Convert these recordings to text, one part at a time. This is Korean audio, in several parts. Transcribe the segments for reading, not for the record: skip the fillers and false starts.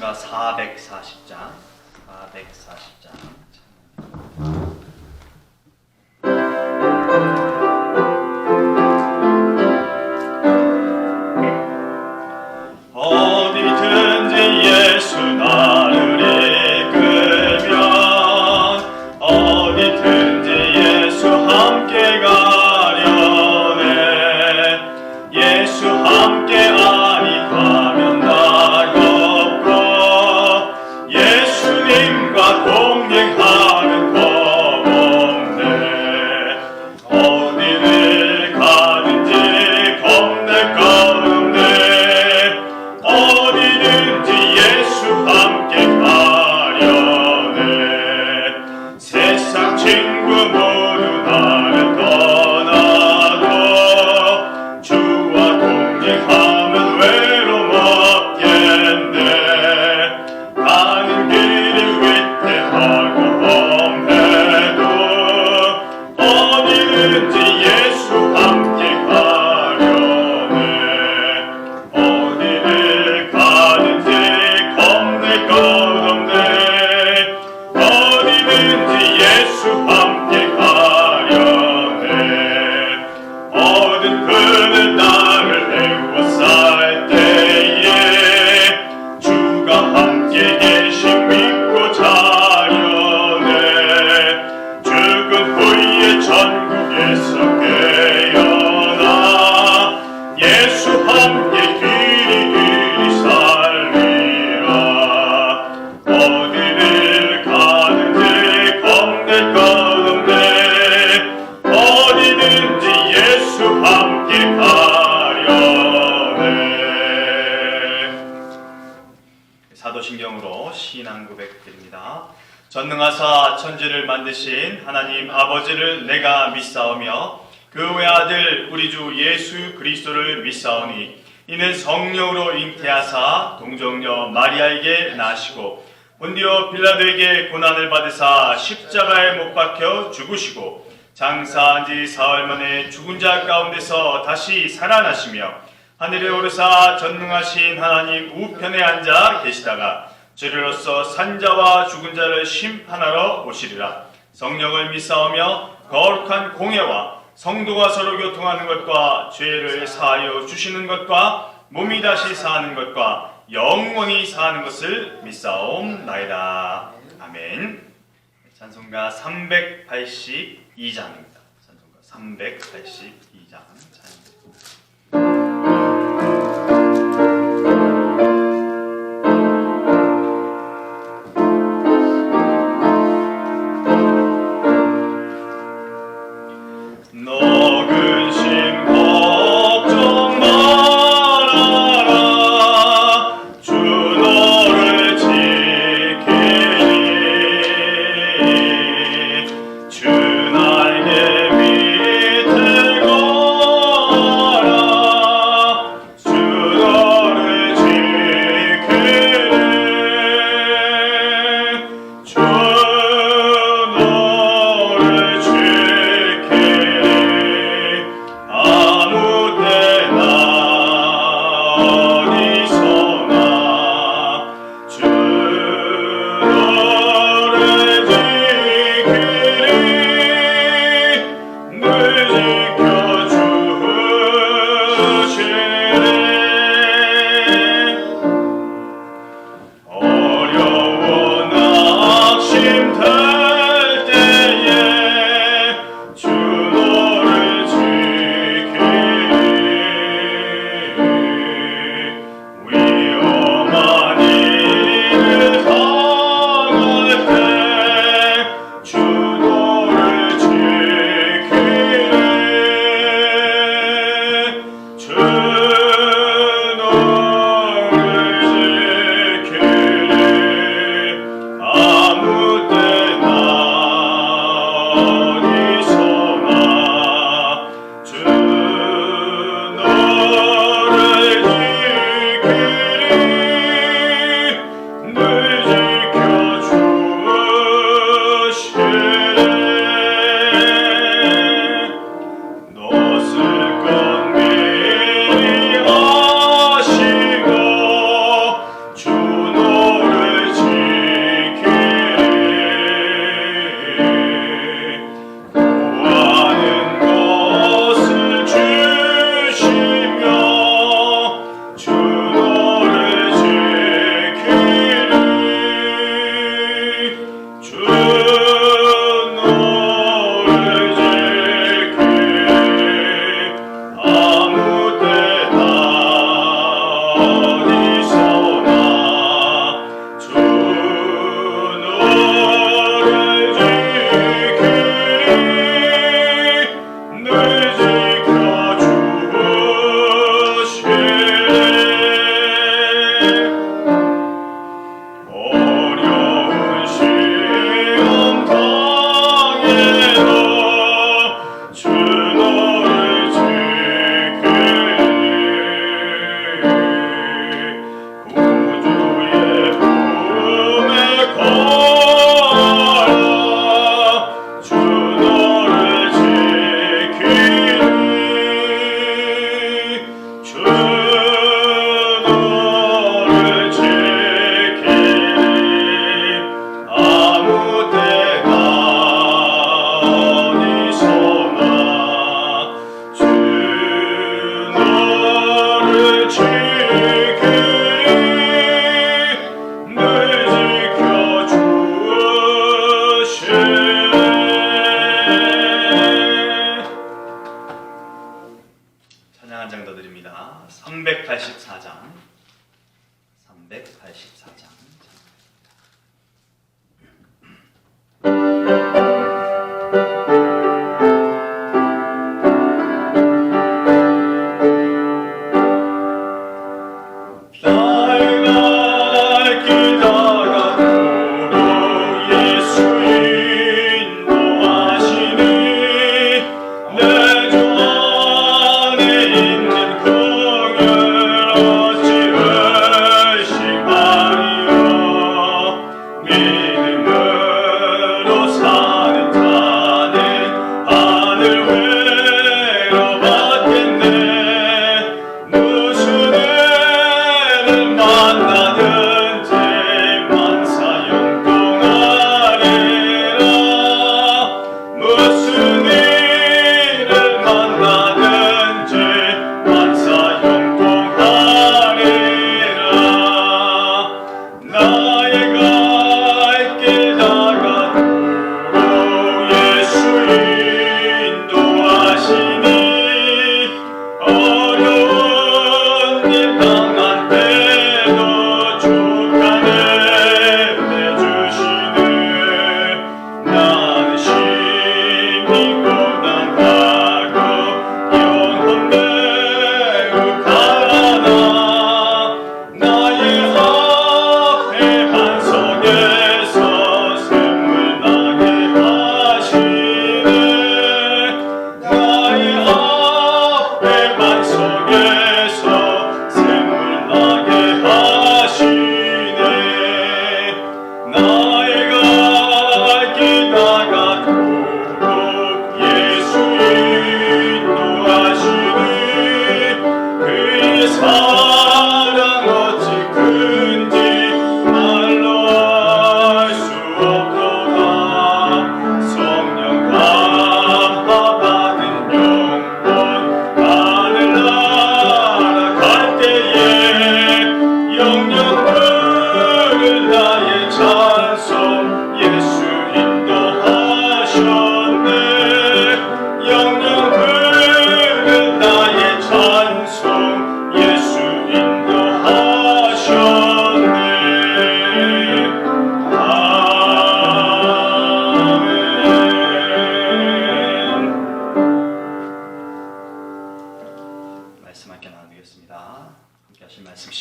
찬송가 440장. 어디든지 예수 나를 이끌면, 어디든지 예수 함께 가려네. 예수 함께 아니 가면 날 없고, 예수님과 동행하는 법 없네. 어디를 가든지 겁낼 것 없네. 어디든지 예수 함께 가려네. 세상 친구 모두 나를 떠나도 주와 동행하면 외로움 없겠네. 가는 길이 위태하고 험해도 어디든지 예수 함께 가려네. 어디를 가든지 겁낼 것 없네. 어디든지 예수 함께 가려네. 모든 그늘 나를 애워쌀 때에 주가 함께 계신 믿고 자려네. 죽은 후에 천국에서 깨어나 예수 함께 길이 살리라. 어디를 가든지 겁낼 것 없네. 어디든지 예수 함께 가려네. 사도신경으로 신앙 고백드립니다. 전능하사 천지를 만드신 하나님 아버지를 내가 믿사오며 그 외아들 우리 주 예수 그리스도를 믿사오니 이는 성령으로 잉태하사 동정녀 마리아에게 나시고 본디오 빌라도에게 고난을 받으사 십자가에 못 박혀 죽으시고 장사한 지 사흘 만에 죽은 자 가운데서 다시 살아나시며 하늘에 오르사 전능하신 하나님 우편에 앉아 계시다가 주리로서 산자와 죽은 자를 심판하러 오시리라. 성령을 믿사오며 거룩한 공예와 성도가 서로 교통하는 것과 죄를 사하여 주시는 것과 몸이 다시 사는 것과 영원히 사는 것을 믿사옵나이다. 아멘. 찬송가 382장입니다. 찬송가 382장. 너 근심 걱정 말아라. 주 너를 지키리. 주 날개 밑에 거라. 384장 384장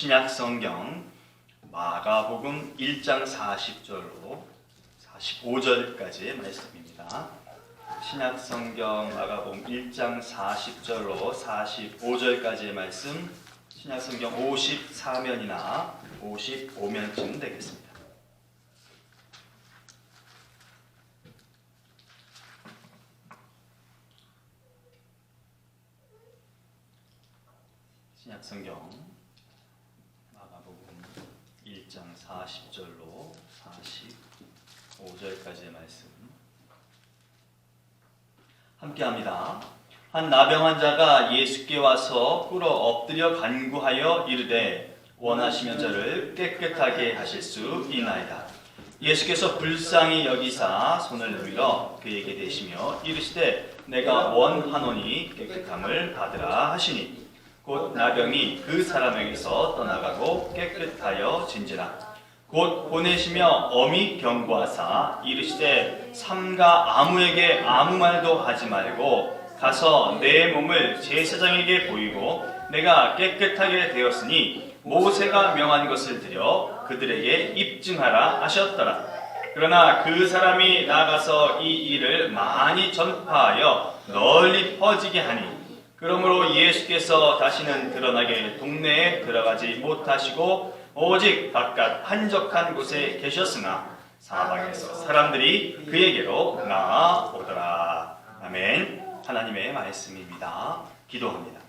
신약성경 마가복음 1장 40절로 45절까지의 말씀입니다. 신약성경 마가복음 1장 40절로 45절까지의 말씀, 신약성경 54면이나 55면쯤 되겠습니다. 신약성경 마가복음 1장 40절로 45절까지의 말씀 함께합니다. 한 나병 환자가 예수께 와서 꿇어 엎드려 간구하여 이르되 원하시면 저를 깨끗하게 하실 수 있나이다. 예수께서 불쌍히 여기사 손을 들어 그에게 대시며 이르시되 내가 원하노니 깨끗함을 받으라 하시니 곧 나병이 그 사람에게서 떠나가고 깨끗하여 진지라. 곧 보내시며 엄히 경고하사 이르시되 삼가 아무에게 아무 말도 하지 말고 가서 내 몸을 제사장에게 보이고 내가 깨끗하게 되었으니 모세가 명한 것을 드려 그들에게 입증하라 하셨더라. 그러나 그 사람이 나가서 이 일을 많이 전파하여 널리 퍼지게 하니 그러므로 예수께서 다시는 드러나게 동네에 들어가지 못하시고 오직 바깥 한적한 곳에 계셨으나 사방에서 사람들이 그에게로 나아오더라. 아멘. 하나님의 말씀입니다. 기도합니다.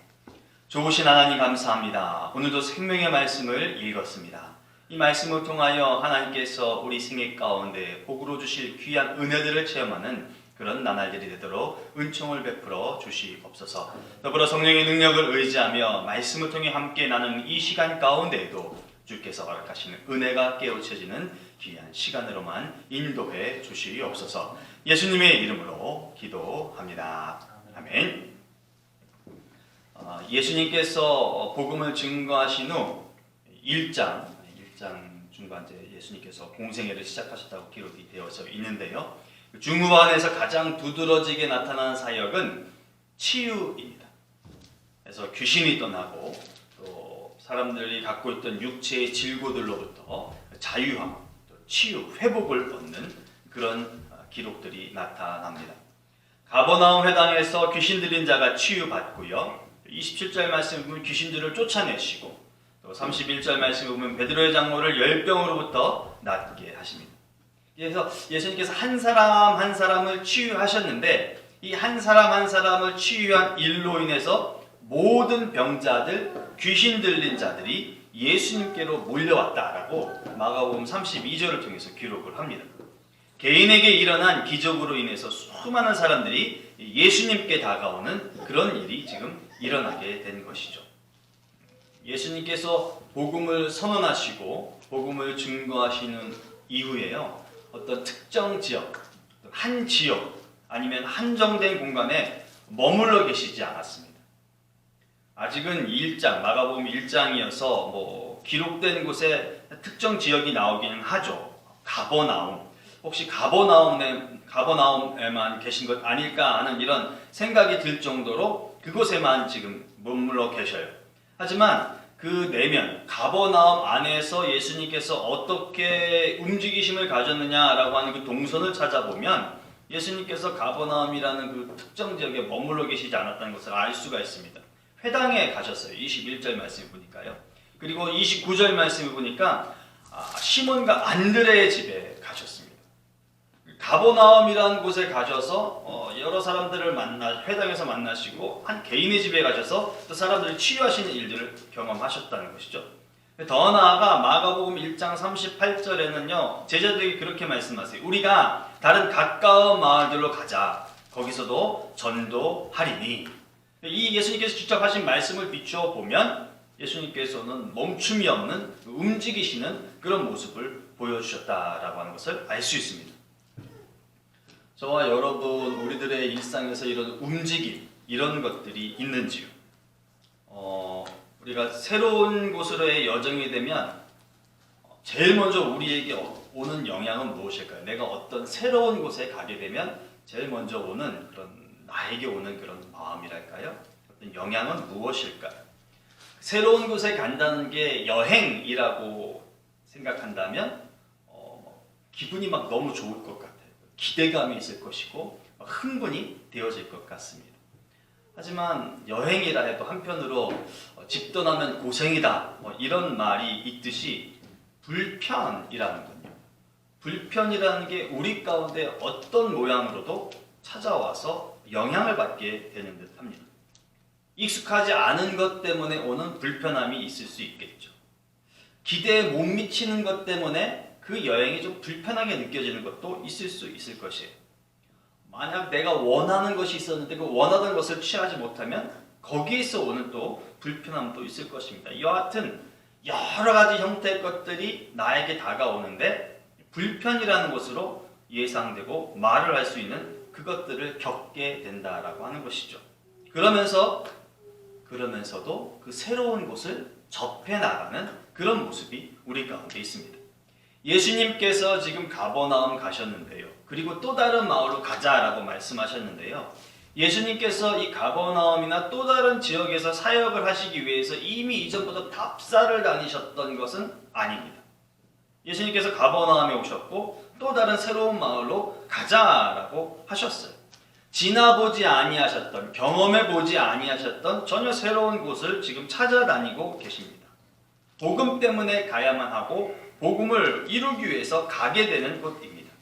좋으신 하나님 감사합니다. 오늘도 생명의 말씀을 읽었습니다. 이 말씀을 통하여 하나님께서 우리 생애 가운데 복으로 주실 귀한 은혜들을 체험하는 그런 나날들이 되도록 은총을 베풀어 주시옵소서. 더불어 성령의 능력을 의지하며 말씀을 통해 함께 나누는 이 시간 가운데에도 주께서 허락하시는 은혜가 깨우쳐지는 귀한 시간으로만 인도해 예수님께서 복음을 증거하신 후 1장 중간 이제 예수님께서 공생애를 시작하셨다고 기록이 되어서 있는데요. 중후반에서 가장 두드러지게 나타난 사역은 치유입니다. 그래서 귀신이 떠나고 또 사람들이 갖고 있던 육체의 질고들로부터 자유함, 또 치유, 회복을 얻는 그런 기록들이 나타납니다. 가버나움 회당에서 귀신 들린 자가 치유받고요. 27절 말씀 보면 귀신들을 쫓아내시고 또 31절 말씀 보면 베드로의 장모를 열병으로부터 낫게 하십니다. 그래서 예수님께서 한 사람 한 사람을 치유하셨는데 이 한 사람 한 사람을 치유한 일로 인해서 모든 병자들, 귀신 들린 자들이 예수님께로 몰려왔다라고 마가복음 32절을 통해서 기록을 합니다. 개인에게 일어난 기적으로 인해서 수많은 사람들이 예수님께 다가오는 그런 일이 지금 일어나게 된 것이죠. 예수님께서 복음을 선언하시고 복음을 증거하시는 이후에요. 어떤 특정 지역, 한 지역 아니면 한정된 공간에 머물러 계시지 않았습니다. 아직은 마가복음 1장이어서 기록된 곳에 특정 지역이 나오기는 하죠. 가버나움. 혹시 가버나움에만 계신 것 아닐까 하는 이런 생각이 들 정도로 그곳에만 지금 머물러 계셔요. 하지만 그 내면 가버나움 안에서 예수님께서 어떻게 움직이심을 가졌느냐라고 하는 그 동선을 찾아보면 예수님께서 가버나움이라는 그 특정 지역에 머물러 계시지 않았다는 것을 알 수가 있습니다. 회당에 가셨어요. 21절 말씀을 보니까요. 그리고 29절 말씀을 보니까 시몬과 안드레의 집에 가셨습니다. 가버나움이라는 곳에 가셔서 여러 사람들을 회당에서 만나시고 한 개인의 집에 가셔서 또 사람들을 치유하시는 일들을 경험하셨다는 것이죠. 더 나아가 마가복음 1장 38절에는요. 제자들에게 그렇게 말씀하세요. 우리가 다른 가까운 마을들로 가자. 거기서도 전도하리니. 이 예수님께서 직접 하신 말씀을 비추어 보면 예수님께서는 멈춤이 없는 움직이시는 그런 모습을 보여주셨다라고 하는 것을 알 수 있습니다. 저와 여러분 우리들의 일상에서 이런 움직임 이런 것들이 있는지요? 우리가 새로운 곳으로의 여정이 되면 제일 먼저 우리에게 오는 영향은 무엇일까요? 내가 어떤 새로운 곳에 가게 되면 제일 먼저 오는 나에게 오는 그런 마음이랄까요? 어떤 영향은 무엇일까요? 새로운 곳에 간다는 게 여행이라고 생각한다면 기분이 막 너무 좋을 것 같아요. 기대감이 있을 것이고 흥분이 되어질 것 같습니다. 하지만 여행이라 해도 한편으로 집 떠나면 고생이다 이런 말이 있듯이 불편이라는 건요. 불편이라는 게 우리 가운데 어떤 모양으로도 찾아와서 영향을 받게 되는 듯합니다. 익숙하지 않은 것 때문에 오는 불편함이 있을 수 있겠죠. 기대에 못 미치는 것 때문에 그 여행이 좀 불편하게 느껴지는 것도 있을 수 있을 것이에요. 만약 내가 원하는 것이 있었는데 그 원하던 것을 취하지 못하면 거기에서 오는 또 불편함도 있을 것입니다. 여하튼 여러 가지 형태의 것들이 나에게 다가오는데 불편이라는 것으로 예상되고 말을 할 수 있는 그것들을 겪게 된다라고 하는 것이죠. 그러면서도 그 새로운 곳을 접해 나가는 그런 모습이 우리 가운데 있습니다. 예수님께서 지금 가버나움 가셨는데요. 그리고 또 다른 마을로 가자라고 말씀하셨는데요. 예수님께서 이 가버나움이나 또 다른 지역에서 사역을 하시기 위해서 이미 이전부터 답사를 다니셨던 것은 아닙니다. 예수님께서 가버나움에 오셨고 또 다른 새로운 마을로 가자라고 하셨어요. 지나보지 아니하셨던, 경험해보지 아니하셨던 전혀 새로운 곳을 지금 찾아다니고 계십니다. 복음 때문에 가야만 하고 복음을 이루기 위해서 가게 되는 곳입니다.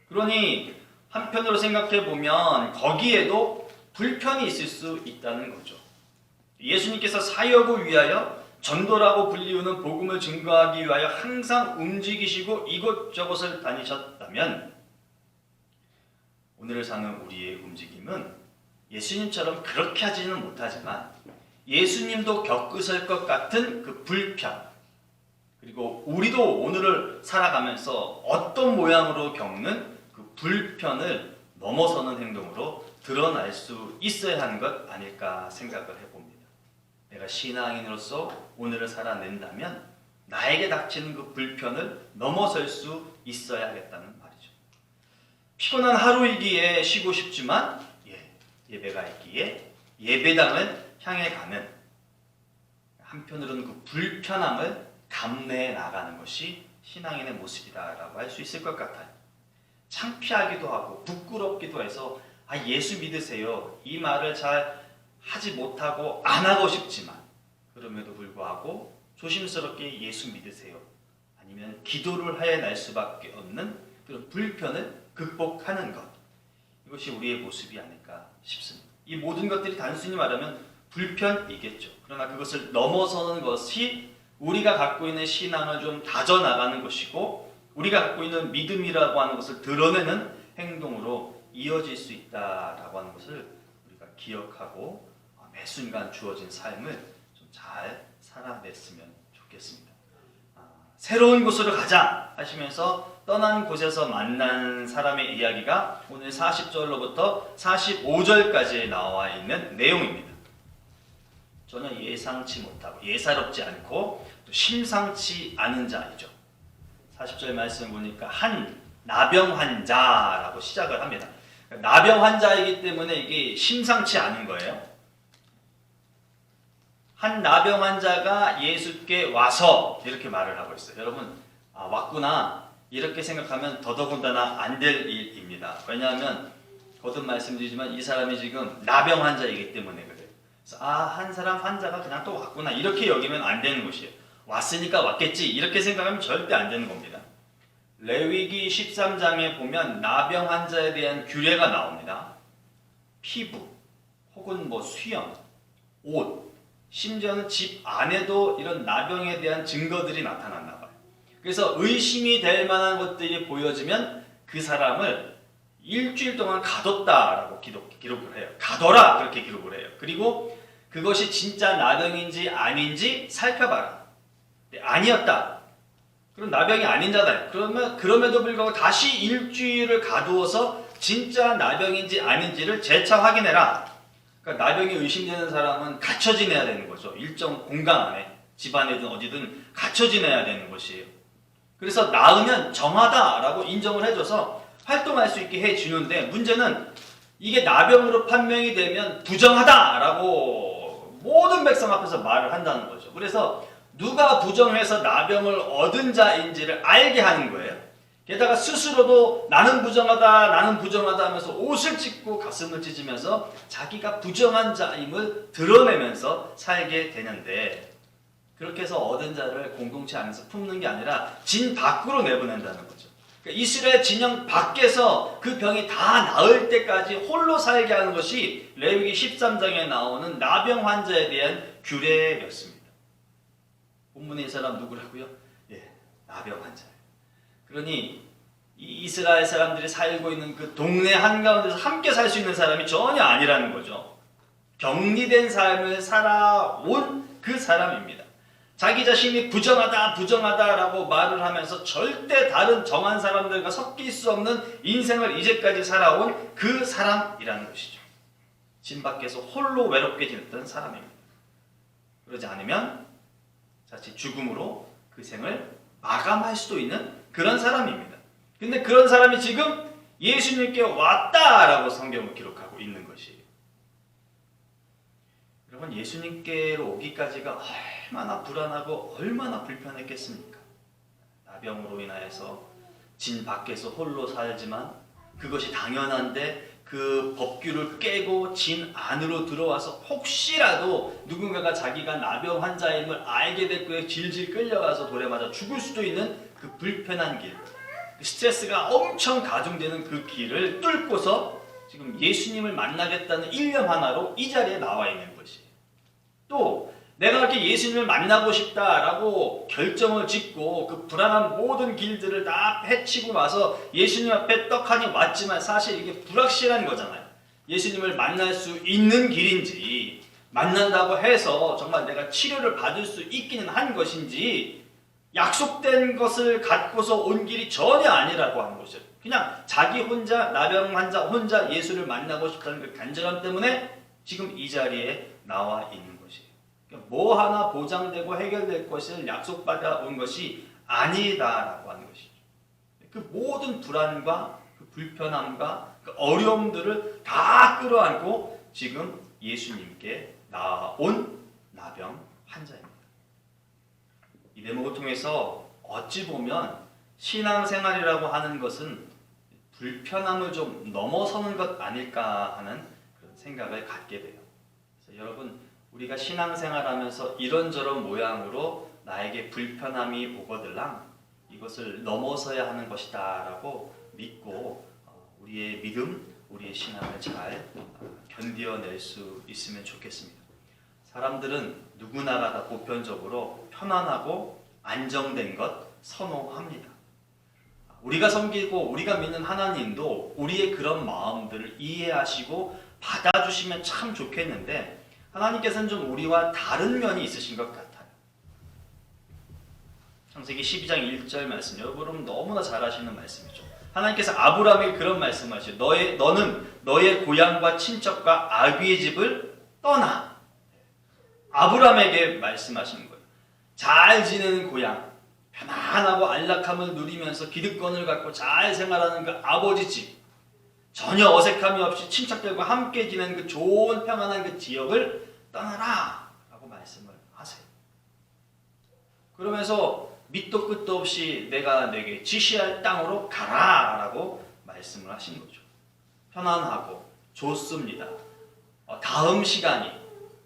그러니 한편으로 생각해 보면 거기에도 불편이 있을 수 있다는 거죠. 예수님께서 사역을 위하여 전도라고 불리우는 복음을 증거하기 위하여 항상 움직이시고 이곳저곳을 다니셨다면 오늘 사는 우리의 움직임은 예수님처럼 그렇게 하지는 못하지만 예수님도 겪으실 것 같은 그 불편, 그리고 우리도 오늘을 살아가면서 어떤 모양으로 겪는 그 불편을 넘어서는 행동으로 드러날 수 있어야 하는 것 아닐까 생각을 해봅니다. 내가 신앙인으로서 오늘을 살아낸다면 나에게 닥치는 그 불편을 넘어설 수 있어야 하겠다는 말이죠. 피곤한 하루이기에 쉬고 싶지만 예배가 있기에 예배당을 향해 가는, 한편으로는 그 불편함을 감내해 나가는 것이 신앙인의 모습이다라고 할 수 있을 것 같아요. 창피하기도 하고 부끄럽기도 해서 예수 믿으세요 이 말을 잘 하지 못하고 안 하고 싶지만, 그럼에도 불구하고 조심스럽게 예수 믿으세요 아니면 기도를 하여 날 수밖에 없는 그런 불편을 극복하는 것, 이것이 우리의 모습이 아닐까 싶습니다. 이 모든 것들이 단순히 말하면 불편이겠죠. 그러나 그것을 넘어서는 것이 우리가 갖고 있는 신앙을 좀 다져나가는 것이고, 우리가 갖고 있는 믿음이라고 하는 것을 드러내는 행동으로 이어질 수 있다라고 하는 것을 우리가 기억하고 매 순간 주어진 삶을 좀 잘 살아냈으면 좋겠습니다. 새로운 곳으로 가자 하시면서 떠난 곳에서 만난 사람의 이야기가 오늘 40절로부터 45절까지 나와 있는 내용입니다. 저는 예상치 못하고 예사롭지 않고 또 심상치 않은 자이죠. 40절 말씀 보니까 한 나병 환자라고 시작을 합니다. 나병 환자이기 때문에 이게 심상치 않은 거예요. 한 나병 환자가 예수께 와서 이렇게 말을 하고 있어요. 여러분, 왔구나 이렇게 생각하면 더더군다나 안 될 일입니다. 왜냐하면 거듭 말씀드리지만 이 사람이 지금 나병 환자이기 때문에 그래요. 그래서 한 사람 환자가 그냥 또 왔구나 이렇게 여기면 안 되는 것이에요. 왔으니까 왔겠지 이렇게 생각하면 절대 안 되는 겁니다. 레위기 13장에 보면 나병 환자에 대한 규례가 나옵니다. 피부 혹은 수염, 옷, 심지어는 집 안에도 이런 나병에 대한 증거들이 나타났나 봐요. 그래서 의심이 될 만한 것들이 보여지면 그 사람을 일주일 동안 가뒀다라고 기록을 해요. 가둬라 그렇게 기록을 해요. 그리고 그것이 진짜 나병인지 아닌지 살펴봐라. 아니었다. 그럼 나병이 아닌 자다. 그럼에도 불구하고 다시 일주일을 가두어서 진짜 나병인지 아닌지를 재차 확인해라. 그러니까 나병이 의심되는 사람은 갇혀 지내야 되는 거죠. 일정 공간 안에, 집안이든 어디든 갇혀 지내야 되는 것이에요. 그래서 나으면 정하다라고 인정을 해줘서 활동할 수 있게 해주는데, 문제는 이게 나병으로 판명이 되면 부정하다라고 모든 백성 앞에서 말을 한다는 거죠. 그래서 누가 부정해서 나병을 얻은 자인지를 알게 하는 거예요. 게다가 스스로도 나는 부정하다 하면서 옷을 찢고 가슴을 찢으면서 자기가 부정한 자임을 드러내면서 살게 되는데, 그렇게 해서 얻은 자를 공동체 안에서 품는 게 아니라 진 밖으로 내보낸다는 거죠. 그러니까 이스라엘 진영 밖에서 그 병이 다 나을 때까지 홀로 살게 하는 것이 레위기 13장에 나오는 나병 환자에 대한 규례였습니다. 본문의 이 사람 누구라고요? 나병 환자예요. 그러니 이 이스라엘 사람들이 살고 있는 그 동네 한가운데서 함께 살 수 있는 사람이 전혀 아니라는 거죠. 격리된 삶을 살아온 그 사람입니다. 자기 자신이 부정하다라고 말을 하면서 절대 다른 정한 사람들과 섞일 수 없는 인생을 이제까지 살아온 그 사람이라는 것이죠. 진 밖에서 홀로 외롭게 지냈던 사람입니다. 그러지 않으면 자칫 죽음으로 그 생을 마감할 수도 있는 그런 사람입니다. 근데 그런 사람이 지금 예수님께 왔다라고 성경을 기록하고 있는 것이에요. 여러분, 예수님께로 오기까지가 얼마나 불안하고 얼마나 불편했겠습니까? 나병으로 인하여서 진 밖에서 홀로 살지만 그것이 당연한데 그 법규를 깨고 진 안으로 들어와서 혹시라도 누군가가 자기가 나병 환자임을 알게 될 거에 질질 끌려가서 돌에 맞아 죽을 수도 있는 그 불편한 길, 그 스트레스가 엄청 가중되는 그 길을 뚫고서 지금 예수님을 만나겠다는 일념 하나로 이 자리에 나와 있는 것이에요. 또 내가 이렇게 예수님을 만나고 싶다라고 결정을 짓고 그 불안한 모든 길들을 다 헤치고 와서 예수님 앞에 떡하니 왔지만 사실 이게 불확실한 거잖아요. 예수님을 만날 수 있는 길인지, 만난다고 해서 정말 내가 치료를 받을 수 있기는 한 것인지, 약속된 것을 갖고서 온 길이 전혀 아니라고 하는 것이에요. 그냥 자기 혼자, 나병 환자 혼자 예수를 만나고 싶다는 그 간절함 때문에 지금 이 자리에 나와 있는 것이에요. 뭐 하나 보장되고 해결될 것을 약속받아 온 것이 아니다라고 하는 것이죠. 그 모든 불안과 그 불편함과 그 어려움들을 다 끌어안고 지금 예수님께 나온 나병 환자입니다. 이 대목을 통해서 어찌 보면 신앙생활이라고 하는 것은 불편함을 좀 넘어서는 것 아닐까 하는 그런 생각을 갖게 돼요. 그래서 여러분, 우리가 신앙생활하면서 이런저런 모양으로 나에게 불편함이 오거들랑 이것을 넘어서야 하는 것이다 라고 믿고 우리의 믿음, 우리의 신앙을 잘 견뎌낼 수 있으면 좋겠습니다. 사람들은 누구나가 다 보편적으로 편안하고 안정된 것 선호합니다. 우리가 섬기고 우리가 믿는 하나님도 우리의 그런 마음들을 이해하시고 받아주시면 참 좋겠는데 하나님께서는 좀 우리와 다른 면이 있으신 것 같아요. 창세기 12장 1절 말씀, 여러분 너무나 잘 아시는 말씀이죠. 하나님께서 아브라함에게 그런 말씀하시죠. 너는 너의 고향과 친척과 아비의 집을 떠나. 아브라함에게 말씀하시는 거예요. 잘 지내는 고향, 편안하고 안락함을 누리면서 기득권을 갖고 잘 생활하는 그 아버지 집, 전혀 어색함이 없이 친척들과 함께 지내는 그 좋은 평안한 그 지역을 떠나라 라고 말씀을 하세요. 그러면서 밑도 끝도 없이 내가 내게 지시할 땅으로 가라 라고 말씀을 하신 거죠. 편안하고 좋습니다. 다음 시간이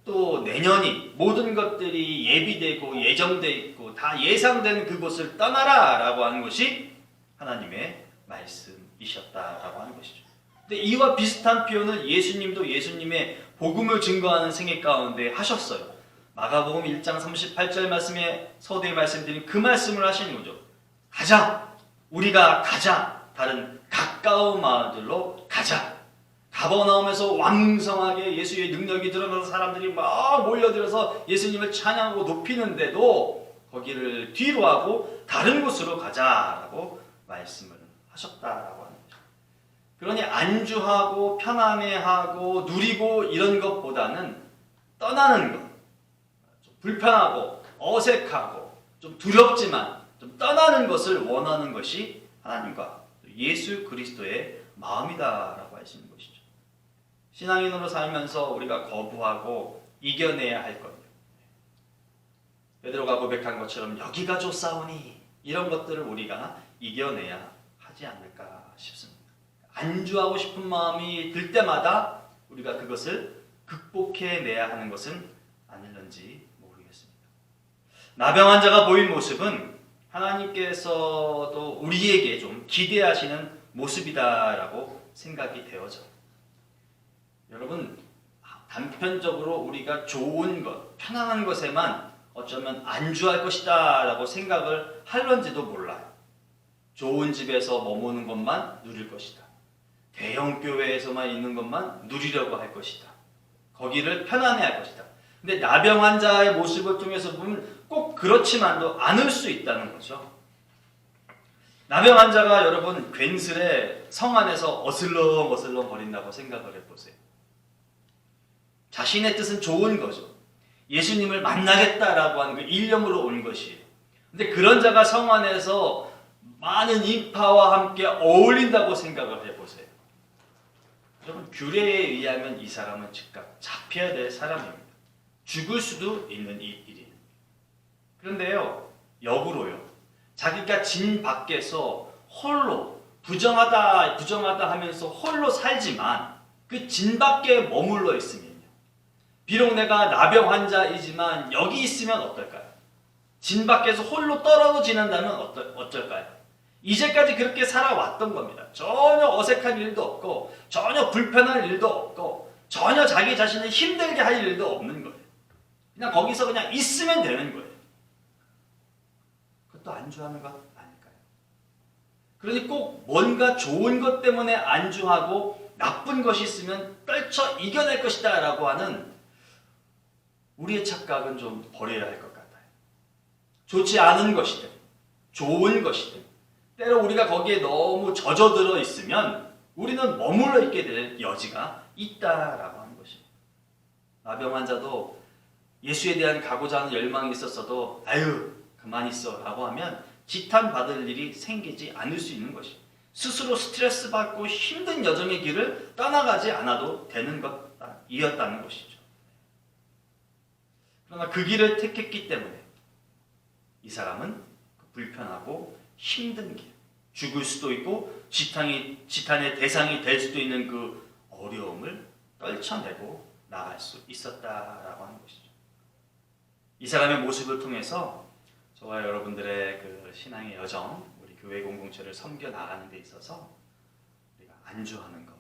또 내년이 모든 것들이 예비되고 예정되어 있고 다 예상되는 그곳을 떠나라 라고 하는 것이 하나님의 말씀이셨다라고 하는 것이죠. 근데 이와 비슷한 표현을 예수님도 예수님의 복음을 증거하는 생애 가운데 하셨어요. 마가복음 1장 38절 말씀에 서두에 말씀드린 그 말씀을 하시는 거죠. 가자! 우리가 가자! 다른 가까운 마을들로 가자! 가버나움에서 왕성하게 예수의 능력이 드러나서 사람들이 막 몰려들어서 예수님을 찬양하고 높이는데도 거기를 뒤로 하고 다른 곳으로 가자라고 말씀을 하셨다라고 하는 거죠. 그러니 안주하고 편안해하고 누리고 이런 것보다는 떠나는 것, 좀 불편하고 어색하고 좀 두렵지만 좀 떠나는 것을 원하는 것이 하나님과 예수 그리스도의 마음이다라고 하시는 것이죠. 신앙인으로 살면서 우리가 거부하고 이겨내야 할 겁니다. 베드로가 고백한 것처럼 여기가 좋사오니 이런 것들을 우리가 이겨내야 하지 않을까 싶습니다. 안주하고 싶은 마음이 들 때마다 우리가 그것을 극복해내야 하는 것은 아닐런지 모르겠습니다. 나병 환자가 보인 모습은 하나님께서도 우리에게 좀 기대하시는 모습이다라고 생각이 되어져. 여러분, 단편적으로 우리가 좋은 것, 편안한 것에만 어쩌면 안주할 것이다 라고 생각을 할런지도 몰라요. 좋은 집에서 머무는 것만 누릴 것이다. 대형 교회에서만 있는 것만 누리려고 할 것이다. 거기를 편안해 할 것이다. 근데 나병 환자의 모습을 통해서 보면 꼭 그렇지만도 않을 수 있다는 거죠. 나병 환자가 여러분 괜스레 성 안에서 어슬렁어슬렁 거린다고 생각을 해보세요. 자신의 뜻은 좋은 거죠. 예수님을 만나겠다라고 하는 그 일념으로 온 것이에요. 근데 그런 자가 성 안에서 많은 인파와 함께 어울린다고 생각을 해보세요. 여러분, 규례에 의하면 이 사람은 즉각 잡혀야 될 사람입니다. 죽을 수도 있는 일이에요. 그런데요, 역으로요. 자기가 진 밖에서 홀로 부정하다 하면서 홀로 살지만 그 진 밖에 머물러 있으면요. 비록 내가 나병 환자이지만 여기 있으면 어떨까요? 진 밖에서 홀로 떨어져 지낸다면 어쩔까요? 이제까지 그렇게 살아왔던 겁니다. 전혀 어색한 일도 없고 전혀 불편한 일도 없고 전혀 자기 자신을 힘들게 할 일도 없는 거예요. 그냥 거기서 그냥 있으면 되는 거예요. 그것도 안주하는 것 아닐까요? 그러니 꼭 뭔가 좋은 것 때문에 안주하고 나쁜 것이 있으면 떨쳐 이겨낼 것이다 라고 하는 우리의 착각은 좀 버려야 할 것 같아요. 좋지 않은 것이든 좋은 것이든 때로 우리가 거기에 너무 젖어들어 있으면 우리는 머물러 있게 될 여지가 있다라고 하는 것입니다. 나병 환자도 예수에 대한 가고자 하는 열망이 있었어도 아유 그만 있어 라고 하면 지탄받을 일이 생기지 않을 수 있는 것이 스스로 스트레스 받고 힘든 여정의 길을 떠나가지 않아도 되는 것이었다는 것이죠. 그러나 그 길을 택했기 때문에 이 사람은 불편하고 힘든 길, 죽을 수도 있고 지탄의 대상이 될 수도 있는 그 어려움을 떨쳐내고 나갈 수 있었다라고 하는 것이죠. 이 사람의 모습을 통해서 저와 여러분들의 그 신앙의 여정, 우리 교회 공동체를 섬겨 나가는 데 있어서 우리가 안주하는 것,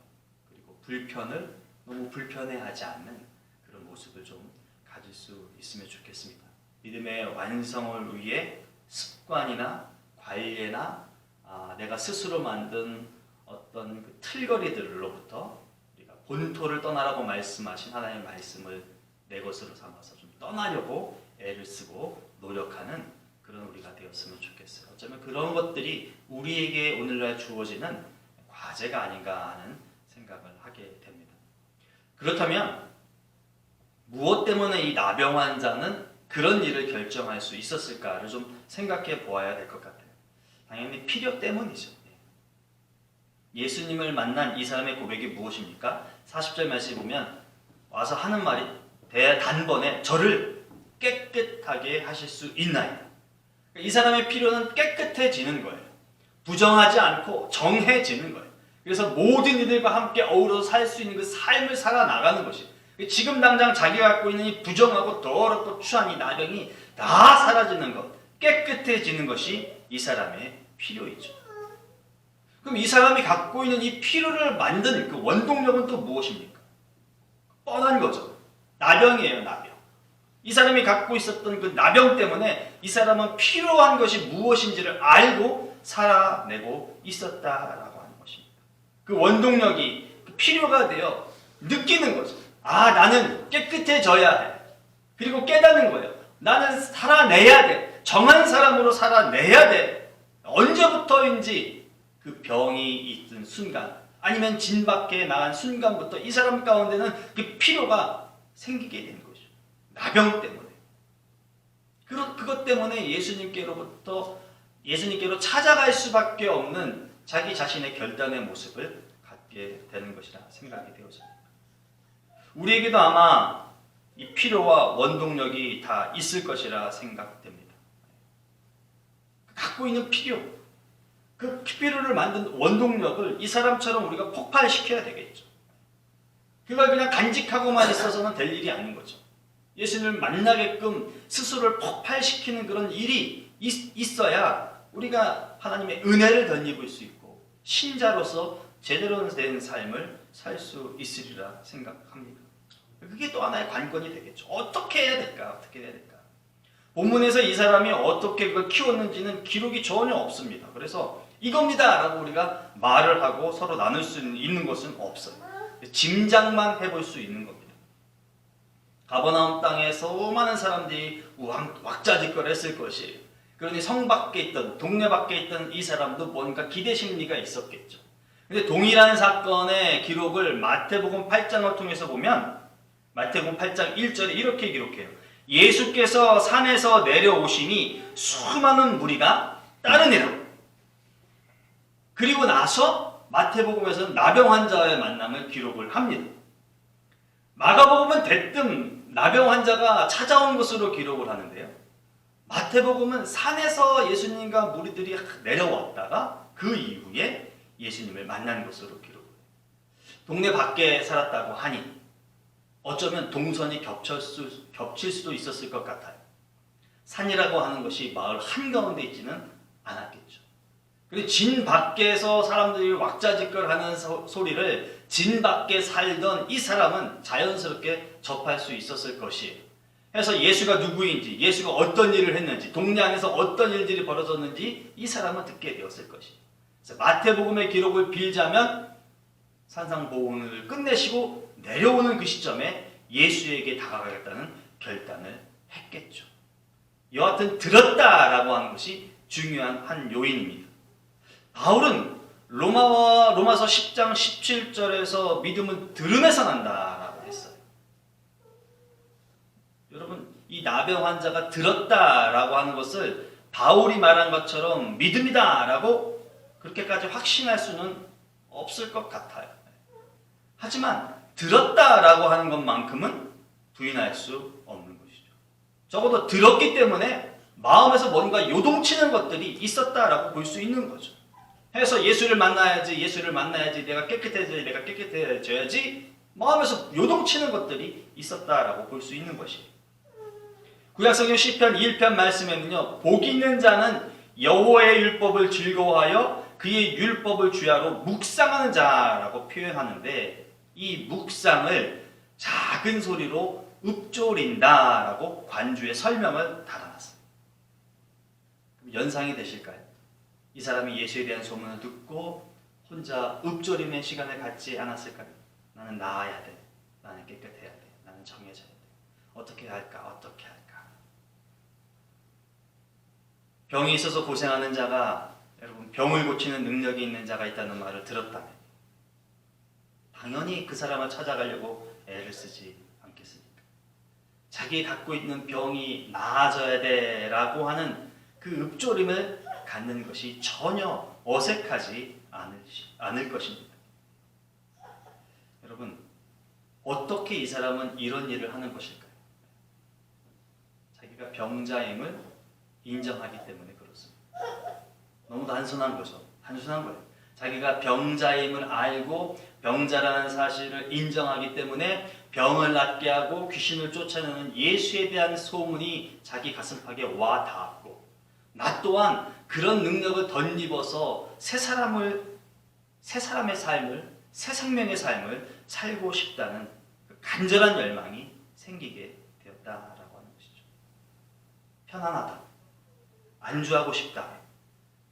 그리고 불편을 너무 불편해하지 않는 그런 모습을 좀 가질 수 있으면 좋겠습니다. 믿음의 완성을 위해 습관이나 관례나 내가 스스로 만든 어떤 그 틀거리들로부터 우리가 본토를 떠나라고 말씀하신 하나님의 말씀을 내 것으로 삼아서 좀 떠나려고 애를 쓰고 노력하는 그런 우리가 되었으면 좋겠어요. 어쩌면 그런 것들이 우리에게 오늘날 주어지는 과제가 아닌가 하는 생각을 하게 됩니다. 그렇다면 무엇 때문에 이 나병 환자는 그런 일을 결정할 수 있었을까를 좀 생각해 보아야 될 것 같아요. 당연히 필요 때문이죠. 예수님을 만난 이 사람의 고백이 무엇입니까? 40절 말씀에 보면 와서 하는 말이 단번에 저를 깨끗하게 하실 수 있나이다. 이 사람의 필요는 깨끗해지는 거예요. 부정하지 않고 정해지는 거예요. 그래서 모든 이들과 함께 어우러서 살 수 있는 그 삶을 살아나가는 것이에요. 지금 당장 자기가 갖고 있는 이 부정하고 더럽고 추한 이 나병이 다 사라지는 것, 깨끗해지는 것이 이 사람의 필요이죠. 그럼 이 사람이 갖고 있는 이 필요를 만드는 그 원동력은 또 무엇입니까? 뻔한 거죠. 나병이에요, 나병. 이 사람이 갖고 있었던 그 나병 때문에 이 사람은 필요한 것이 무엇인지를 알고 살아내고 있었다라고 하는 것입니다. 그 원동력이 필요가 되어 느끼는 거죠. 나는 깨끗해져야 해. 그리고 깨닫는 거예요. 나는 살아내야 돼. 정한 사람으로 살아내야 돼. 언제부터인지 그 병이 있던 순간 아니면 진 밖에 나간 순간부터 이 사람 가운데는 그 필요가 생기게 되는 거죠. 나병 때문에. 그것 때문에 예수님께로 찾아갈 수밖에 없는 자기 자신의 결단의 모습을 갖게 되는 것이라 생각이 되어집니다. 우리에게도 아마 이 필요와 원동력이 다 있을 것이라 생각됩니다. 갖고 있는 필요, 그 필요를 만든 원동력을 이 사람처럼 우리가 폭발시켜야 되겠죠. 그걸 그냥 간직하고만 있어서는 될 일이 아닌 거죠. 예수님을 만나게끔 스스로를 폭발시키는 그런 일이 있어야 우리가 하나님의 은혜를 덧입을 수 있고 신자로서 제대로 된 삶을 살 수 있으리라 생각합니다. 그게 또 하나의 관건이 되겠죠. 어떻게 해야 될까? 본문에서 이 사람이 어떻게 그걸 키웠는지는 기록이 전혀 없습니다. 그래서 이겁니다 라고 우리가 말을 하고 서로 나눌 수 있는 것은 없어요. 짐작만 해볼 수 있는 겁니다. 가버나움 땅에 수많은 사람들이 왁자지껄 했을 것이에요. 그러니 성 밖에 있던, 동네 밖에 있던 이 사람도 뭔가 기대 심리가 있었겠죠. 근데 동일한 사건의 기록을 마태복음 8장을 통해서 보면 마태복음 8장 1절에 이렇게 기록해요. 예수께서 산에서 내려오시니 수많은 무리가 따르니라. 그리고 나서 마태복음에서는 나병 환자와의 만남을 기록을 합니다. 마가복음은 대뜸 나병 환자가 찾아온 것으로 기록을 하는데요. 마태복음은 산에서 예수님과 무리들이 내려왔다가 그 이후에 예수님을 만난 것으로 기록을 해요. 동네 밖에 살았다고 하니 어쩌면 동선이 겹칠 수도 있었을 것 같아요. 산이라고 하는 것이 마을 한가운데 있지는 않았겠죠. 그리고 진 밖에서 사람들이 왁자지껄하는 소리를 진 밖에 살던 이 사람은 자연스럽게 접할 수 있었을 것이에요. 그래서 예수가 누구인지, 예수가 어떤 일을 했는지, 동네 안에서 어떤 일들이 벌어졌는지 이 사람은 듣게 되었을 것이에요. 그래서 마태복음의 기록을 빌자면 산상보훈을 끝내시고 내려오는 그 시점에 예수에게 다가가겠다는 결단을 했겠죠. 여하튼 들었다라고 하는 것이 중요한 한 요인입니다. 바울은 로마서 10장 17절에서 믿음은 들음에서 난다라고 했어요. 여러분 나병 환자가 들었다라고 하는 것을 바울이 말한 것처럼 믿음이다라고 그렇게까지 확신할 수는 없을 것 같아요. 하지만 들었다라고 하는 것만큼은 부인할 수 없는 것이죠. 적어도 들었기 때문에 마음에서 뭔가 요동치는 것들이 있었다라고 볼 수 있는 거죠. 해서 예수를 만나야지, 내가 깨끗해져야지 마음에서 요동치는 것들이 있었다라고 볼 수 있는 것이에요. 구약성경 시편 1편 말씀에는요, 복 있는 자는 여호와의 율법을 즐거워하여 그의 율법을 주야로 묵상하는 자라고 표현하는데, 이 묵상을 작은 소리로 읊조린다라고 관주의 설명을 달아놨어요. 그럼 연상이 되실까요? 이 사람이 예수에 대한 소문을 듣고 혼자 읊조림의 시간을 갖지 않았을까요? 나는 나아야 돼. 나는 깨끗해야 돼. 나는 정해져야 돼. 어떻게 할까? 어떻게 할까? 병이 있어서 고생하는 자가, 여러분, 병을 고치는 능력이 있는 자가 있다는 말을 들었다면 당연히 그 사람을 찾아가려고 애를 쓰지 않겠습니까? 자기 갖고 있는 병이 나아져야 돼 라고 하는 그 읊조림을 갖는 것이 전혀 어색하지 않을 것입니다. 여러분, 어떻게 이 사람은 이런 일을 하는 것일까요? 자기가 병자임을 인정하기 때문에 그렇습니다. 너무 단순한 거죠. 단순한 거예요. 자기가 병자임을 알고 병자라는 사실을 인정하기 때문에 병을 낫게 하고 귀신을 쫓아내는 예수에 대한 소문이 자기 가슴팍에 와 닿았고, 나 또한 그런 능력을 덧입어서 새 사람의 삶을, 새 생명의 삶을 살고 싶다는 그 간절한 열망이 생기게 되었다라고 하는 것이죠. 편안하다, 안주하고 싶다,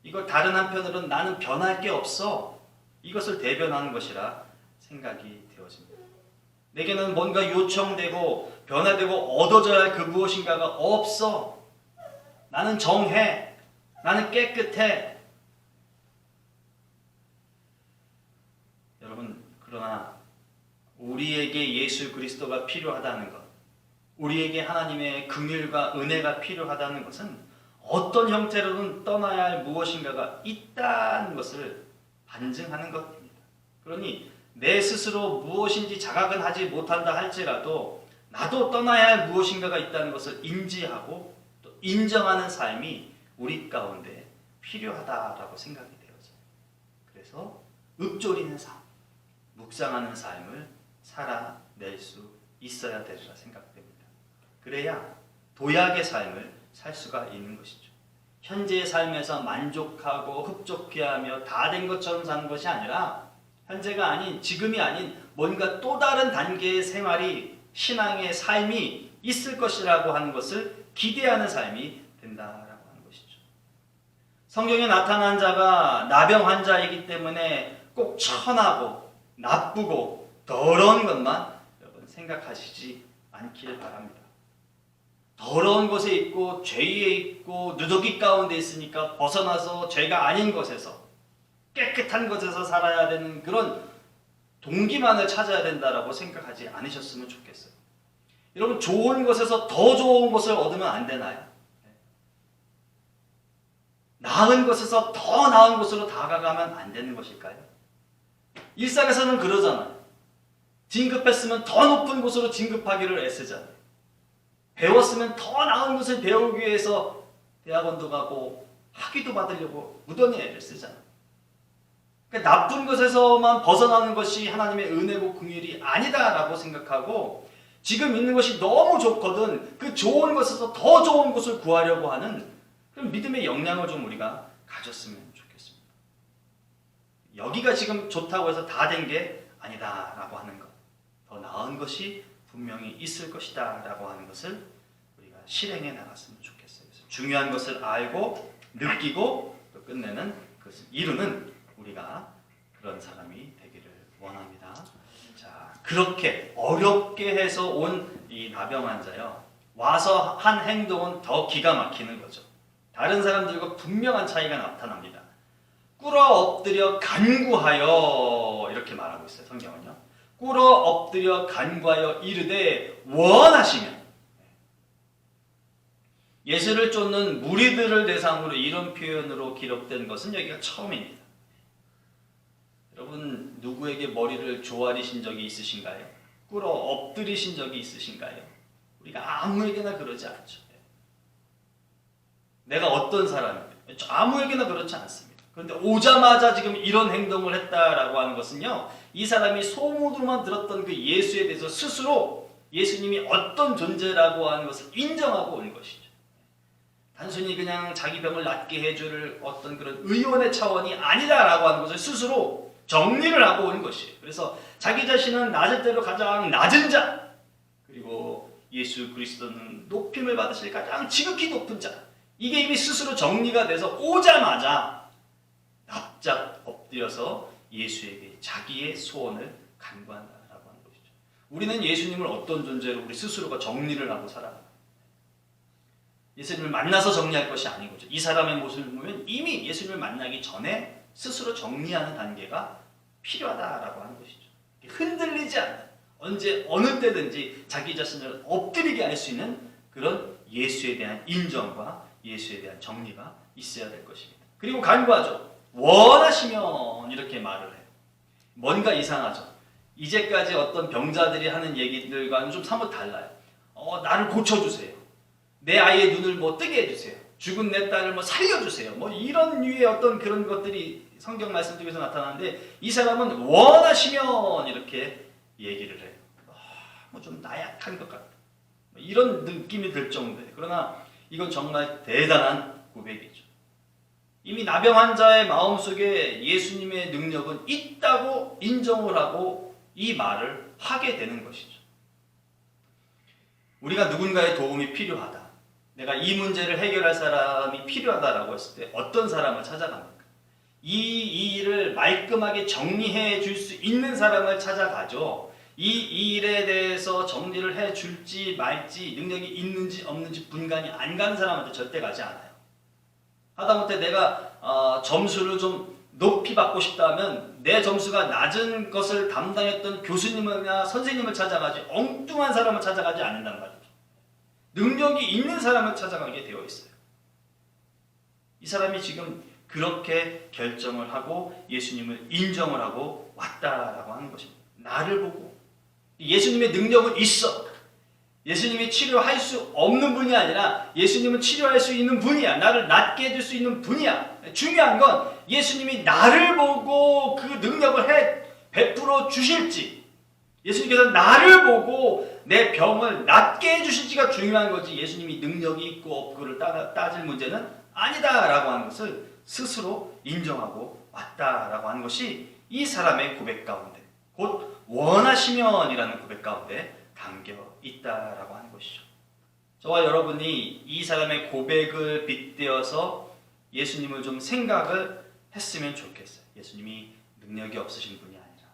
이걸 다른 한편으로는 나는 변할 게 없어, 이것을 대변하는 것이라 생각이 되어집니다. 내게는 뭔가 요청되고 변화되고 얻어져야 할 그 무엇인가가 없어. 나는 정해. 나는 깨끗해. 여러분, 그러나 우리에게 예수 그리스도가 필요하다는 것, 우리에게 하나님의 긍휼과 은혜가 필요하다는 것은 어떤 형태로든 떠나야 할 무엇인가가 있다는 것을 반증하는 것입니다. 그러니 내 스스로 무엇인지 자각은 하지 못한다 할지라도 나도 떠나야 할 무엇인가가 있다는 것을 인지하고 또 인정하는 삶이 우리 가운데 필요하다라고 생각이 되어져요. 그래서 읊조리는 삶, 묵상하는 삶을 살아낼 수 있어야 되리라 생각됩니다. 그래야 도약의 삶을 살 수가 있는 것이죠. 현재의 삶에서 만족하고 흡족해하며 다 된 것처럼 사는 것이 아니라 현재가 아닌, 지금이 아닌 뭔가 또 다른 단계의 생활이, 신앙의 삶이 있을 것이라고 하는 것을 기대하는 삶이 된다라고 하는 것이죠. 성경에 나타난 자가 나병 환자이기 때문에 꼭 천하고 나쁘고 더러운 것만 여러분 생각하시지 않길 바랍니다. 더러운 곳에 있고 죄에 있고 누더기 가운데 있으니까 벗어나서 죄가 아닌 곳에서, 깨끗한 곳에서 살아야 되는 그런 동기만을 찾아야 된다라고 생각하지 않으셨으면 좋겠어요. 여러분, 좋은 곳에서 더 좋은 곳을 얻으면 안 되나요? 나은 곳에서 더 나은 곳으로 다가가면 안 되는 것일까요? 일상에서는 그러잖아요. 진급했으면 더 높은 곳으로 진급하기를 애쓰잖아요. 배웠으면 더 나은 것을 배우기 위해서 대학원도 가고 학위도 받으려고 무던히 애를 쓰잖아요. 그러니까 나쁜 것에서만 벗어나는 것이 하나님의 은혜고 긍휼이 아니다라고 생각하고, 지금 있는 것이 너무 좋거든 그 좋은 것에서 더 좋은 것을 구하려고 하는 그런 믿음의 역량을 좀 우리가 가졌으면 좋겠습니다. 여기가 지금 좋다고 해서 다 된 게 아니다라고 하는 것, 더 나은 것이 분명히 있을 것이다 라고 하는 것을 우리가 실행해 나갔으면 좋겠어요. 그래서 중요한 것을 알고 느끼고 또 끝내는 그것을 이루는 우리가 그런 사람이 되기를 원합니다. 자, 그렇게 어렵게 해서 온 이 나병 환자요, 와서 한 행동은 더 기가 막히는 거죠. 다른 사람들과 분명한 차이가 나타납니다. 꿇어 엎드려 간구하여, 이렇게 말하고 있어요. 성경은요. 꿇어 엎드려 간구하여 이르되 원하시면, 예수를 쫓는 무리들을 대상으로 이런 표현으로 기록된 것은 여기가 처음입니다. 여러분 누구에게 머리를 조아리신 적이 있으신가요? 꿇어 엎드리신 적이 있으신가요? 우리가 아무에게나 그러지 않죠. 내가 어떤 사람입니다. 아무에게나 그렇지 않습니다. 그런데 오자마자 지금 이런 행동을 했다라고 하는 것은요, 이 사람이 소문으로만 들었던 그 예수에 대해서 스스로 예수님이 어떤 존재라고 하는 것을 인정하고 온 것이죠. 단순히 그냥 자기 병을 낫게 해줄 어떤 그런 의원의 차원이 아니다라고 하는 것을 스스로 정리를 하고 온 것이에요. 그래서 자기 자신은 낮을 대로 가장 낮은 자, 그리고 예수 그리스도는 높임을 받으실 가장 지극히 높은 자, 이게 이미 스스로 정리가 돼서 오자마자 납작 엎드려서 예수에게 자기의 소원을 간구한다라고 하는 것이죠. 우리는 예수님을 어떤 존재로 우리 스스로가 정리를 하고 살아갑니다. 예수님을 만나서 정리할 것이 아니고죠. 이 사람의 모습을 보면 이미 예수님을 만나기 전에 스스로 정리하는 단계가 필요하다라고 하는 것이죠. 흔들리지 않는, 언제 어느 때든지 자기 자신을 엎드리게 할 수 있는 그런 예수에 대한 인정과 예수에 대한 정리가 있어야 될 것입니다. 그리고 간구하죠. 원하시면 이렇게 말을 해요. 뭔가 이상하죠. 이제까지 어떤 병자들이 하는 얘기들과는 좀 사뭇 달라요. 나를 고쳐주세요. 내 아이의 눈을 뭐 뜨게 해주세요. 죽은 내 딸을 뭐 살려주세요. 뭐 이런 류의 어떤 그런 것들이 성경 말씀 중에서 나타나는데, 이 사람은 원하시면 이렇게 얘기를 해요. 뭐 좀 나약한 것 같다. 이런 느낌이 들 정도예요. 그러나 이건 정말 대단한 고백이죠. 이미 나병 환자의 마음속에 예수님의 능력은 있다고 인정을 하고 이 말을 하게 되는 것이죠. 우리가 누군가의 도움이 필요하다, 내가 이 문제를 해결할 사람이 필요하다라고 했을 때 어떤 사람을 찾아갑니까? 이 일을 말끔하게 정리해 줄 수 있는 사람을 찾아가죠. 이 일에 대해서 정리를 해 줄지 말지, 능력이 있는지 없는지 분간이 안 가는 사람한테 절대 가지 않아요. 하다못해 내가 점수를 좀 높이 받고 싶다면 내 점수가 낮은 것을 담당했던 교수님이나 선생님을 찾아가지 엉뚱한 사람을 찾아가지 않는단 말이죠. 능력이 있는 사람을 찾아가게 되어 있어요. 이 사람이 지금 그렇게 결정을 하고 예수님을 인정을 하고 왔다라고 하는 것입니다. 나를 보고 예수님의 능력은 있어. 예수님이 치료할 수 없는 분이 아니라 예수님은 치료할 수 있는 분이야. 나를 낫게 해줄 수 있는 분이야. 중요한 건 예수님이 나를 보고 그 능력을 베풀어 주실지, 예수님께서 나를 보고 내 병을 낫게 해주실지가 중요한 거지, 예수님이 능력이 있고 없고를 따질 문제는 아니다라고 하는 것을 스스로 인정하고 왔다라고 하는 것이 이 사람의 고백 가운데, 곧 원하시면이라는 고백 가운데 담겨 있다라고 하는 것이죠. 저와 여러분이 이 사람의 고백을 빗대어서 예수님을 좀 생각을 했으면 좋겠어요. 예수님이 능력이 없으신 분이 아니라,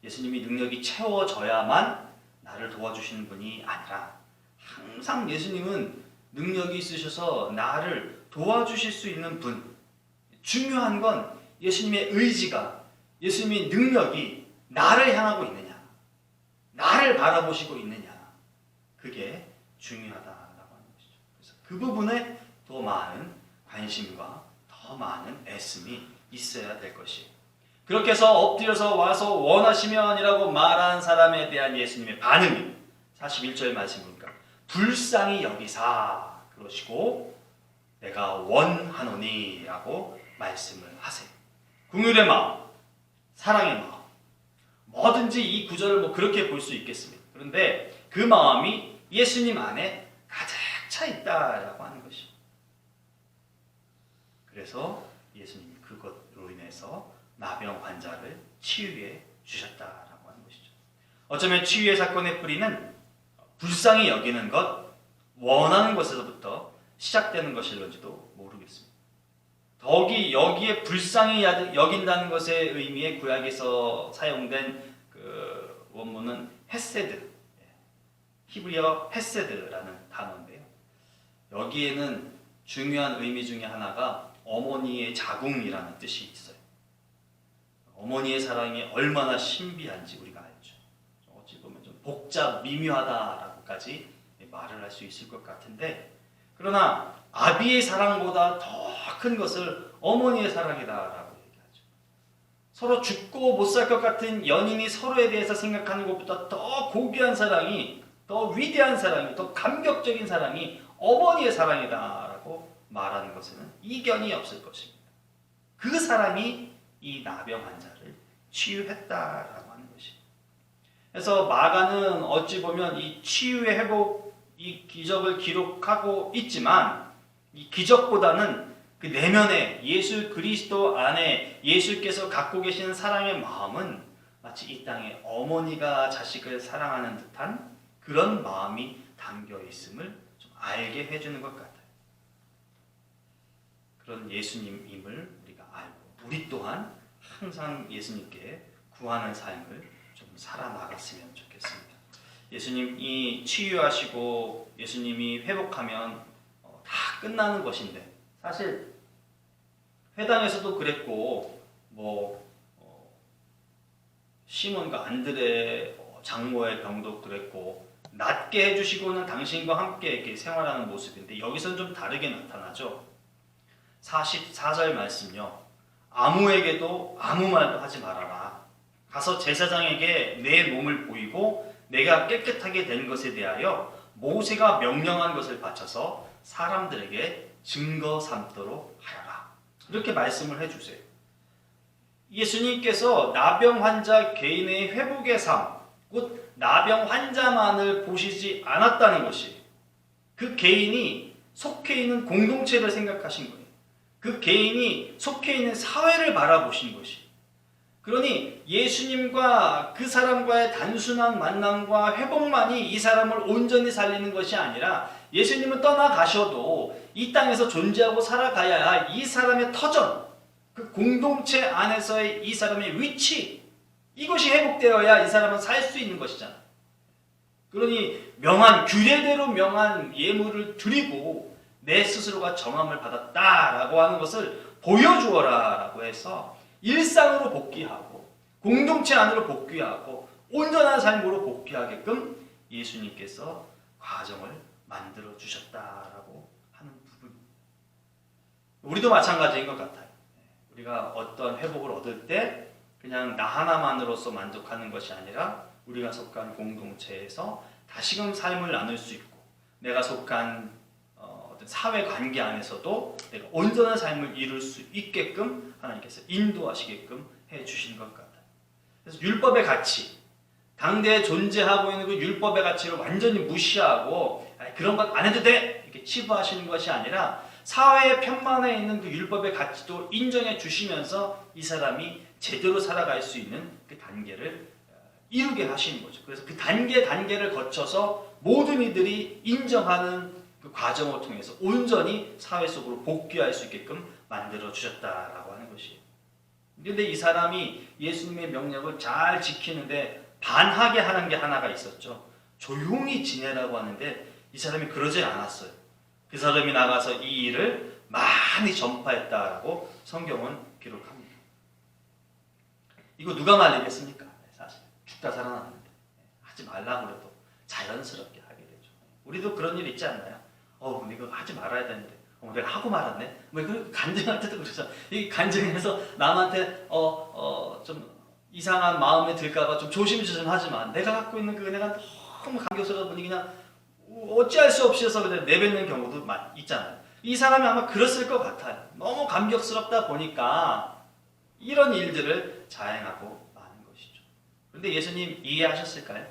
예수님이 능력이 채워져야만 나를 도와주시는 분이 아니라, 항상 예수님은 능력이 있으셔서 나를 도와주실 수 있는 분. 중요한 건 예수님의 의지가, 예수님의 능력이 나를 향하고 있느냐, 나를 바라보시고 있느냐, 그게 중요하다라고 하는 것이죠. 그래서 그 부분에 더 많은 관심과 더 많은 애씀이 있어야 될 것이에요. 그렇게 해서 엎드려서 와서 원하시면이라고 말한 사람에 대한 예수님의 반응이 41절 말씀 보니까 불쌍히 여기사 그러시고 내가 원하노니 라고 말씀을 하세요. 긍휼의 마음, 사랑의 마음, 뭐든지 이 구절을 뭐 그렇게 볼 수 있겠습니다. 그런데 그 마음이 예수님 안에 가득 차 있다라고 하는 것이. 그래서 예수님이 그것으로 인해서 나병 환자를 치유해 주셨다라고 하는 것이죠. 어쩌면 치유의 사건의 뿌리는 불쌍히 여기는 것, 원하는 것에서부터 시작되는 것일런지도 모르겠습니다. 더욱이 여기에 불쌍히 여긴다는 것의 의미의 구약에서 사용된 그 원문은 헤세드, 히브리어 헤세드라는 단어인데요. 여기에는 중요한 의미 중에 하나가 어머니의 자궁이라는 뜻이 있어요. 어머니의 사랑이 얼마나 신비한지 우리가 알죠. 어찌 보면 좀 복잡, 미묘하다라고까지 말을 할 수 있을 것 같은데, 그러나 아비의 사랑보다 더 큰 것을 어머니의 사랑이다라고 얘기하죠. 서로 죽고 못 살 것 같은 연인이 서로에 대해서 생각하는 것보다 더 고귀한 사랑이, 더 위대한 사랑이, 더 감격적인 사랑이 어머니의 사랑이다라고 말하는 것에는 이견이 없을 것입니다. 그 사랑이 이 나병 환자를 치유했다라고 하는 것입니다. 그래서 마가는 어찌 보면 이 치유의 회복, 이 기적을 기록하고 있지만 이 기적보다는 그 내면에 예수 그리스도 안에 예수께서 갖고 계시는 사랑의 마음은 마치 이 땅에 어머니가 자식을 사랑하는 듯한 그런 마음이 담겨 있음을 좀 알게 해주는 것 같아요. 그런 예수님임을 우리가 알고 우리 또한 항상 예수님께 구하는 삶을 좀 살아나갔으면 좋겠습니다. 예수님이 치유하시고 예수님이 회복하면 다 끝나는 것인데 사실 회당에서도 그랬고 시몬과 안드레 장모의 병도 그랬고 낫게 해주시고는 당신과 함께 이렇게 생활하는 모습인데 여기서는 좀 다르게 나타나죠. 44절 말씀요. 아무에게도 아무 말도 하지 말아라. 가서 제사장에게 내 몸을 보이고 내가 깨끗하게 된 것에 대하여 모세가 명령한 것을 바쳐서 사람들에게 증거 삼도록 하여라. 이렇게 말씀을 해주세요. 예수님께서 나병 환자 개인의 회복의 삶, 곧 나병 환자만을 보시지 않았다는 것이 그 개인이 속해 있는 공동체를 생각하신 거예요. 그 개인이 속해 있는 사회를 바라보신 것이. 그러니 예수님과 그 사람과의 단순한 만남과 회복만이 이 사람을 온전히 살리는 것이 아니라 예수님은 떠나가셔도 이 땅에서 존재하고 살아가야 할 이 사람의 터전, 그 공동체 안에서의 이 사람의 위치, 이것이 회복되어야 이 사람은 살 수 있는 것이잖아. 그러니 명한 규례대로 명한 예물을 드리고 내 스스로가 정함을 받았다라고 하는 것을 보여주어라라고 해서 일상으로 복귀하고 공동체 안으로 복귀하고 온전한 삶으로 복귀하게끔 예수님께서 과정을 만들어 주셨다라고 하는 부분. 우리도 마찬가지인 것 같아요. 우리가 어떤 회복을 얻을 때 그냥 나 하나만으로서 만족하는 것이 아니라 우리가 속한 공동체에서 다시금 삶을 나눌 수 있고 내가 속한 어떤 사회 관계 안에서도 내가 온전한 삶을 이룰 수 있게끔 하나님께서 인도하시게끔 해주신 것 같아요. 그래서 율법의 가치, 당대에 존재하고 있는 그 율법의 가치를 완전히 무시하고 그런 것 안 해도 돼! 이렇게 치부하시는 것이 아니라 사회의 편만에 있는 그 율법의 가치도 인정해 주시면서 이 사람이 제대로 살아갈 수 있는 그 단계를 이루게 하시는 거죠. 그래서 그 단계를 거쳐서 모든 이들이 인정하는 그 과정을 통해서 온전히 사회 속으로 복귀할 수 있게끔 만들어 주셨다라고 하는 것이에요. 그런데 이 사람이 예수님의 명령을 잘 지키는데 반하게 하는 게 하나가 있었죠. 조용히 지내라고 하는데 이 사람이 그러질 않았어요. 그 사람이 나가서 이 일을 많이 전파했다라고 성경은 기록합니다. 이거 누가 말리겠습니까? 사실 죽다 살아났는데 하지 말라고 해도 자연스럽게 하게 되죠. 우리도 그런 일 있지 않나요? 근데 이거 하지 말아야 되는데 내가 하고 말았네. 그 간증할 때도 그렇죠. 이 간증해서 남한테 좀 이상한 마음에 들까봐 좀 조심하지만 내가 갖고 있는 그 은혜가 너무 감격스러워 보니 그냥 어찌할 수 없이 해서 그냥 내뱉는 경우도 있잖아요. 이 사람이 아마 그랬을 것 같아요. 너무 감격스럽다 보니까 이런 일들을 자행하고 마는 것이죠. 그런데 예수님 이해하셨을까요?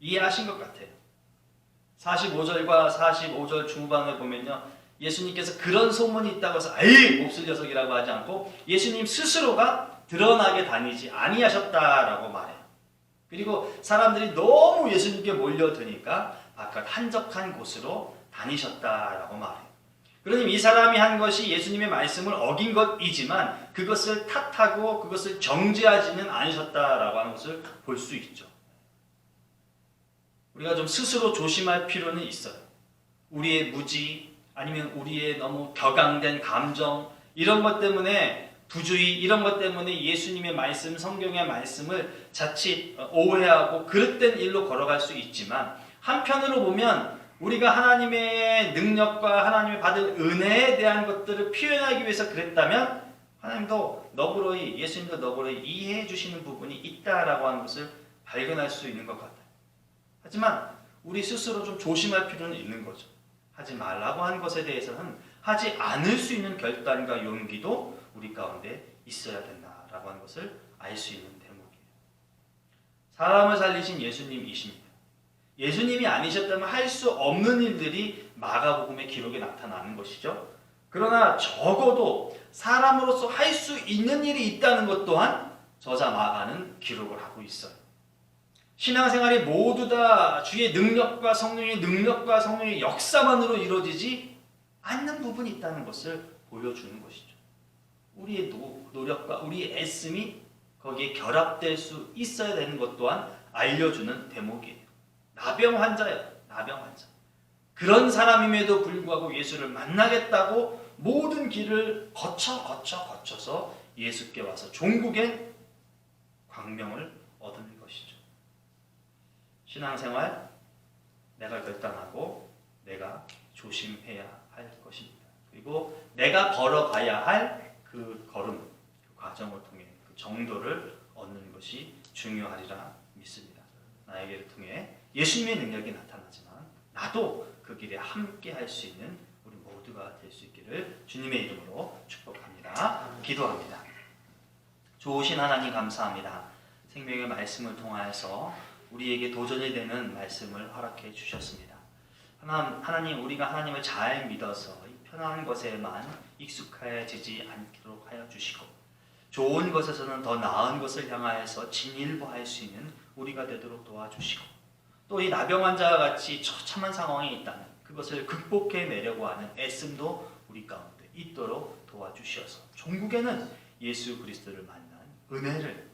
이해하신 것 같아요. 45절과 45절 중반을 보면요. 예수님께서 그런 소문이 있다고 해서 에이 몹쓸 녀석이라고 하지 않고 예수님 스스로가 드러나게 다니지 아니하셨다라고 말해요. 그리고 사람들이 너무 예수님께 몰려드니까 바깥 한적한 곳으로 다니셨다라고 말해요. 그러니 이 사람이 한 것이 예수님의 말씀을 어긴 것이지만 그것을 탓하고 그것을 정죄하지는 않으셨다라고 하는 것을 볼 수 있죠. 우리가 좀 스스로 조심할 필요는 있어요. 우리의 무지 아니면 우리의 너무 격앙된 감정 이런 것 때문에 부주의 이런 것 때문에 예수님의 말씀, 성경의 말씀을 자칫 오해하고 그릇된 일로 걸어갈 수 있지만 한편으로 보면 우리가 하나님의 능력과 하나님의 받은 은혜에 대한 것들을 표현하기 위해서 그랬다면 하나님도 너그러이, 예수님도 너그러이 이해해 주시는 부분이 있다라고 하는 것을 발견할 수 있는 것 같아요. 하지만 우리 스스로 좀 조심할 필요는 있는 거죠. 하지 말라고 하는 것에 대해서는 하지 않을 수 있는 결단과 용기도 우리 가운데 있어야 된다라고 하는 것을 알 수 있는 대목이에요. 사람을 살리신 예수님이십니다. 예수님이 아니셨다면 할 수 없는 일들이 마가복음의 기록에 나타나는 것이죠. 그러나 적어도 사람으로서 할 수 있는 일이 있다는 것 또한 저자 마가는 기록을 하고 있어요. 신앙생활이 모두 다 주의 능력과 성령의 역사만으로 이루어지지 않는 부분이 있다는 것을 보여주는 것이죠. 우리의 노력과 우리의 애씀이 거기에 결합될 수 있어야 되는 것 또한 알려주는 대목이에요. 나병 환자예요. 나병 환자. 그런 사람임에도 불구하고 예수를 만나겠다고 모든 길을 거쳐서 예수께 와서 종국의 광명을 얻은 것이죠. 신앙생활 내가 결단하고 내가 조심해야 할 것입니다. 그리고 내가 걸어가야 할 그 걸음, 그 과정을 통해 그 정도를 얻는 것이 중요하리라 믿습니다. 나에게를 통해 예수님의 능력이 나타나지만 나도 그 길에 함께 할 수 있는 우리 모두가 될 수 있기를 주님의 이름으로 축복합니다. 기도합니다. 좋으신 하나님 감사합니다. 생명의 말씀을 통하여서 우리에게 도전이 되는 말씀을 허락해 주셨습니다. 하나님, 우리가 하나님을 잘 믿어서 이 편한 것에만 익숙해지지 않도록 하여 주시고 좋은 것에서는 더 나은 것을 향하여서 진일보할 수 있는 우리가 되도록 도와주시고 또 이 나병 환자와 같이 처참한 상황이 있다면 그것을 극복해내려고 하는 애씀도 우리 가운데 있도록 도와주시어서 종국에는 예수 그리스도를 만난 은혜를,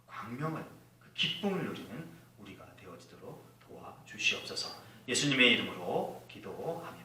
광명을, 그 기쁨을 누리는 우리가 되어지도록 도와주시옵소서. 예수님의 이름으로 기도합니다.